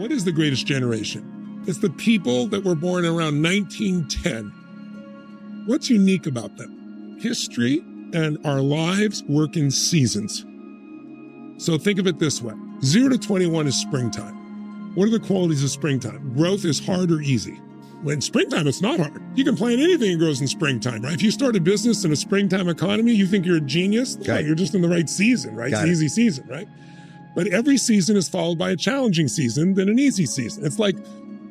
What is the greatest generation? It's the people that were born around 1910. What's unique about them? History and our lives work in seasons. So think of it this way. 0 to 21 is springtime. What are the qualities of springtime? Growth is hard or easy. When springtime, it's not hard. You can plant anything that grows in springtime, right? If you start a business in a springtime economy, you think you're a genius? No, you're just in the right season, right? It's an easy season, right? But every season is followed by a challenging season, then an easy season. It's like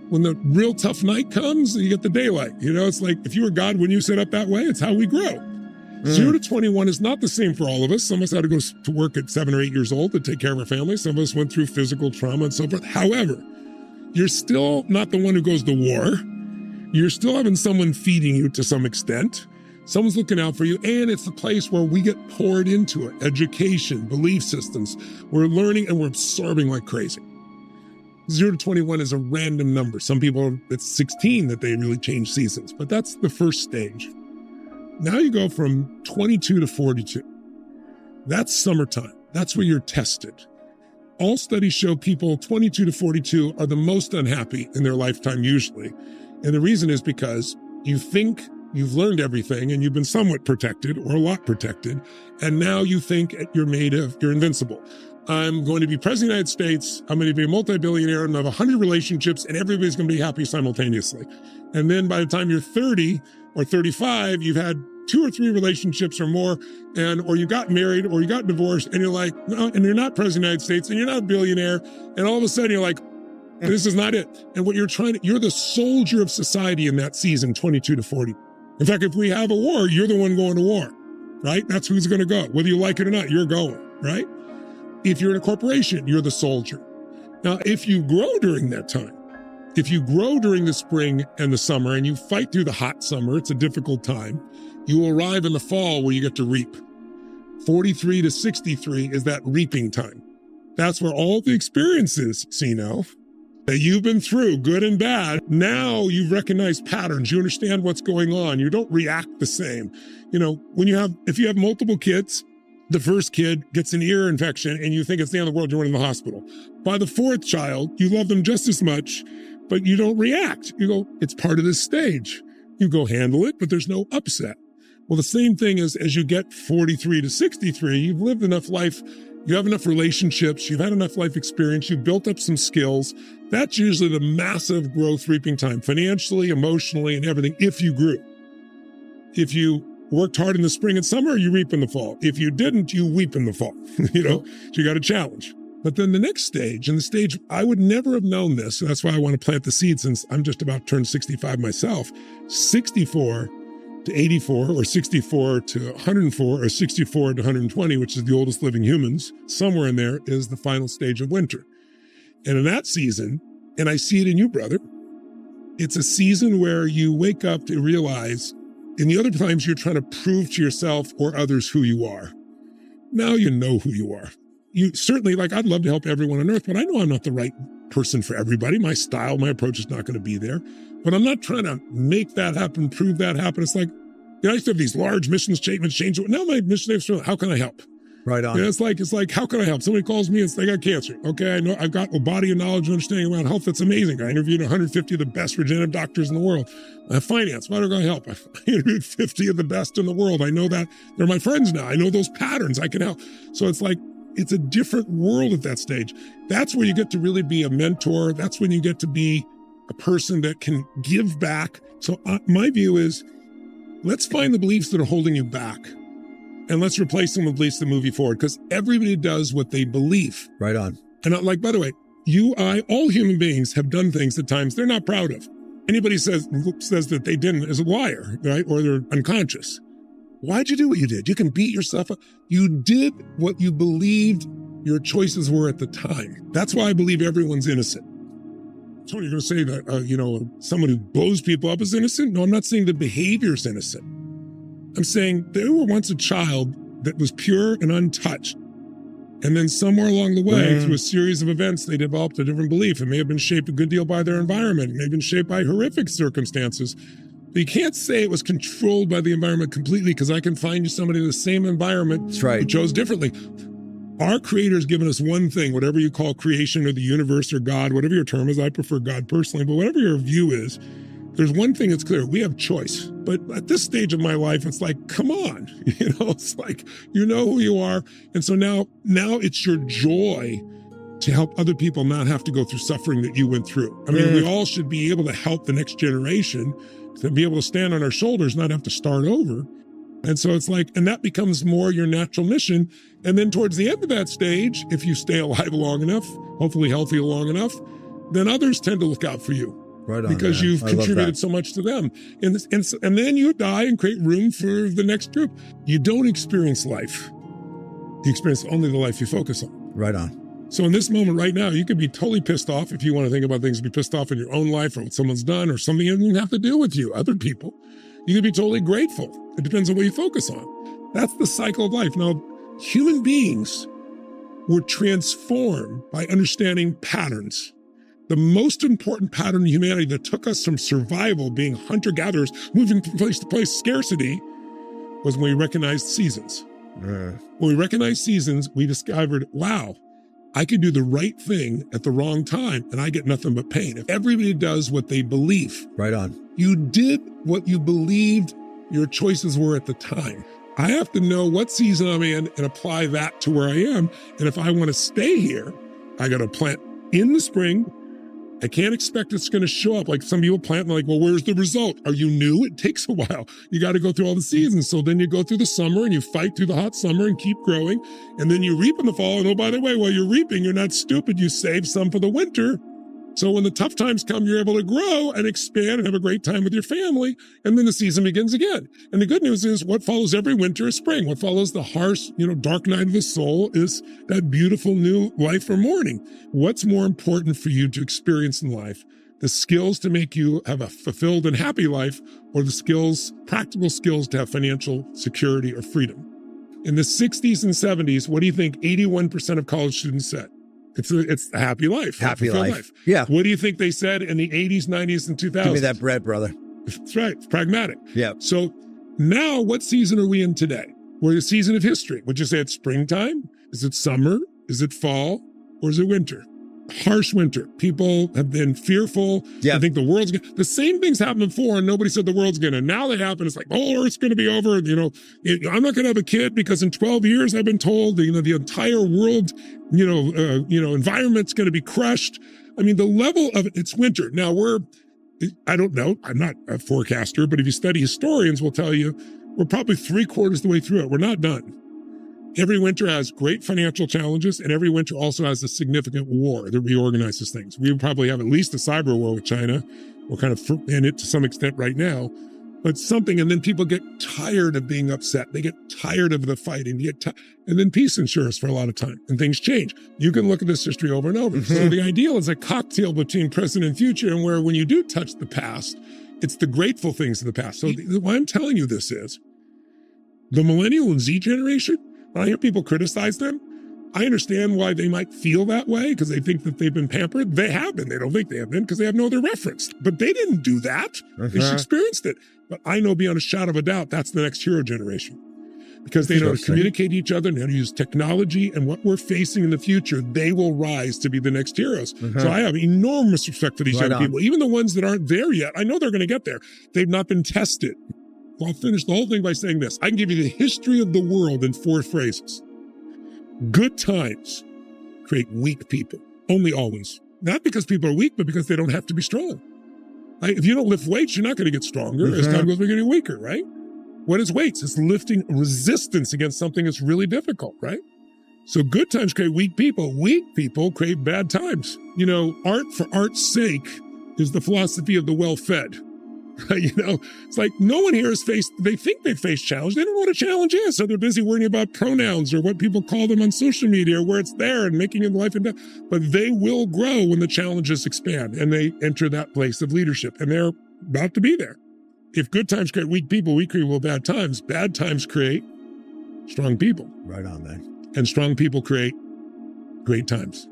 when the real tough night comes, you get the daylight. You know, it's like if you were God, wouldn't you set up that way? It's how we grow. 0 to 21 is not the same for all of us. Some of us had to go to work at 7 or 8 years old to take care of our family. Some of us went through physical trauma and so forth. However, you're still not the one who goes to war. You're still having someone feeding you to some extent. Someone's looking out for you, and it's the place where we get poured into it. Education, belief systems. We're learning and we're absorbing like crazy. 0 to 21 is a random number. Some people, it's 16 that they really change seasons, but that's the first stage. Now you go from 22 to 42. That's summertime. That's where you're tested. All studies show people 22 to 42 are the most unhappy in their lifetime usually. And the reason is because you think you've learned everything and you've been somewhat protected or a lot protected. And now you think you're invincible. I'm going to be president of the United States. I'm going to be a multi-billionaire and have 100 relationships and everybody's going to be happy simultaneously. And then by the time you're 30 or 35, you've had 2 or 3 relationships or more, or you got married or you got divorced and you're like, no, and you're not president of the United States and you're not a billionaire. And all of a sudden you're like, this is not it. And what you're the soldier of society in that season, 22 to 40. In fact, if we have a war, you're the one going to war, right? That's who's going to go. Whether you like it or not, you're going, right? If you're in a corporation, you're the soldier. Now, if you grow during that time, if you grow during the spring and the summer and you fight through the hot summer, it's a difficult time, you will arrive in the fall where you get to reap. 43 to 63 is that reaping time. That's where all the experiences, Sino, that you've been through, good and bad, now you've recognized patterns. You understand what's going on. You don't react the same. You know, if you have multiple kids, the first kid gets an ear infection and you think it's the end of the world, you're running to the hospital. By the 4th child, you love them just as much, but you don't react. You go, it's part of this stage. You go handle it, but there's no upset. Well, the same thing is as you get 43 to 63, you've lived enough life, you have enough relationships, you've had enough life experience, you've built up some skills. That's usually the massive growth reaping time, financially, emotionally, and everything, if you grew. If you worked hard in the spring and summer, you reap in the fall. If you didn't, you weep in the fall, so you got a challenge. But then the next stage, and the stage, I would never have known this, and that's why I want to plant the seed since I'm just about to turn 65 myself, 64 to 84, or 64 to 104, or 64 to 120, which is the oldest living humans, somewhere in there is the final stage of winter. And in that season, and I see it in you, brother, it's a season where you wake up to realize in the other times you're trying to prove to yourself or others who you are. Now you know who you are. You certainly, I'd love to help everyone on earth, but I know I'm not the right person for everybody. My style, my approach is not going to be there. But I'm not trying to make that happen, prove that happen. It's like, I used to have these large mission statements change. Now my mission statement is, how can I help? Right on. It's like, how can I help? Somebody calls me and they got cancer. Okay, I know I've got a body of knowledge and understanding around health that's amazing. I interviewed 150 of the best regenerative doctors in the world. Finance, how do I help? I interviewed 50 of the best in the world. I know that. They're my friends now. I know those patterns. I can help. So it's like, it's a different world at that stage. That's where you get to really be a mentor. That's when you get to be a person that can give back. So my view is, let's find the beliefs that are holding you back. And let's replace them with beliefs that move you forward, because everybody does what they believe. Right on. And by the way, all human beings have done things at times they're not proud of. Anybody says that they didn't is a liar, right? Or they're unconscious. Why'd you do what you did? You can beat yourself up. You did what you believed your choices were at the time. That's why I believe everyone's innocent. Tony, you're going to say that, someone who blows people up is innocent? No, I'm not saying the behavior is innocent. I'm saying they were once a child that was pure and untouched. And then somewhere along the way, through a series of events, they developed a different belief. It may have been shaped a good deal by their environment. It may have been shaped by horrific circumstances. But you can't say it was controlled by the environment completely, because I can find you somebody in the same environment who chose differently. Our Creator's given us one thing, whatever you call creation or the universe or God, whatever your term is. I prefer God personally, but whatever your view is, there's one thing that's clear. We have choice. But at this stage of my life, it's like, come on, it's like, you know who you are. And so now it's your joy to help other people not have to go through suffering that you went through. I mean, we all should be able to help the next generation to be able to stand on our shoulders, not have to start over. And so it's like, and that becomes more your natural mission. And then towards the end of that stage, if you stay alive long enough, hopefully healthy long enough, then others tend to look out for you. Right on, because you've contributed so much to them. And then you die and create room for the next group. You don't experience life. You experience only the life you focus on. Right on. So in this moment right now, you could be totally pissed off if you want to think about things, be pissed off in your own life or what someone's done or something that doesn't have to do with you, other people. You could be totally grateful. It depends on what you focus on. That's the cycle of life. Now, human beings were transformed by understanding patterns. The most important pattern in humanity that took us from survival, being hunter-gatherers, moving from place to place, scarcity, was when we recognized seasons. When we recognized seasons, we discovered, wow, I could do the right thing at the wrong time and I get nothing but pain. If everybody does what they believe. Right on. You did what you believed your choices were at the time. I have to know what season I'm in and apply that to where I am. And if I want to stay here, I got to plant in the spring. I can't expect it's going to show up like some people plant and they're like, well, where's the result? Are you new? It takes a while. You got to go through all the seasons. So then you go through the summer and you fight through the hot summer and keep growing. And then you reap in the fall. And oh, by the way, while you're reaping, you're not stupid. You save some for the winter. So when the tough times come, you're able to grow and expand and have a great time with your family. And then the season begins again. And the good news is what follows every winter is spring. What follows the harsh, dark night of the soul is that beautiful new life or morning. What's more important for you to experience in life? The skills to make you have a fulfilled and happy life, or the skills, practical skills to have financial security or freedom? In the 60s and 70s, what do you think 81% of college students said? It's a happy life. Happy life. Yeah. What do you think they said in the 80s, 90s, and 2000s? Give me that bread, brother. That's right. It's pragmatic. Yeah. So now what season are we in today? We're in a season of history. Would you say it's springtime? Is it summer? Is it fall? Or is it winter? Harsh winter. People have been fearful. Yeah. I think the world's going to, the same things happened before and nobody said the world's going to. Now they happen. It's like, oh, Earth's going to be over. I'm not going to have a kid because in 12 years I've been told, the entire world, environment's going to be crushed. I mean, the level of it's winter. Now I don't know. I'm not a forecaster, but if you study historians will tell you, we're probably 3/4 the way through it. We're not done. Every winter has great financial challenges, and every winter also has a significant war that reorganizes things. We probably have at least a cyber war with China. We're kind of in it to some extent right now, but something, and then people get tired of being upset. They get tired of the fighting. And then peace ensures for a lot of time, and things change. You can look at this history over and over. Mm-hmm. So the ideal is a cocktail between present and future, and where when you do touch the past, it's the grateful things of the past. So why I'm telling you this is, the millennial and Z generation, when I hear people criticize them, I understand why they might feel that way because they think that they've been pampered. They have been. They don't think they have been because they have no other reference. But they didn't do that. They just experienced it. But I know beyond a shadow of a doubt, that's the next hero generation because they know how to communicate each other, know how to use technology, and what we're facing in the future, they will rise to be the next heroes. So I have enormous respect for these young people. Even the ones that aren't there yet, I know they're going to get there. They've not been tested. I'll finish the whole thing by saying this. I can give you the history of the world in 4 phrases. Good times create weak people. Only always. Not because people are weak, but because they don't have to be strong. If you don't lift weights, you're not going to get stronger. As time goes, we're getting weaker, right? What is weights? It's lifting resistance against something that's really difficult, right? So good times create weak people. Weak people create bad times. Art for art's sake is the philosophy of the well-fed. It's like no one here they think they face challenge. They don't know what a challenge is. So they're busy worrying about pronouns or what people call them on social media or where it's there and making it life and death. But they will grow when the challenges expand and they enter that place of leadership. And they're about to be there. If good times create weak people, we create bad times. Bad times create strong people. Right on, man. And strong people create great times.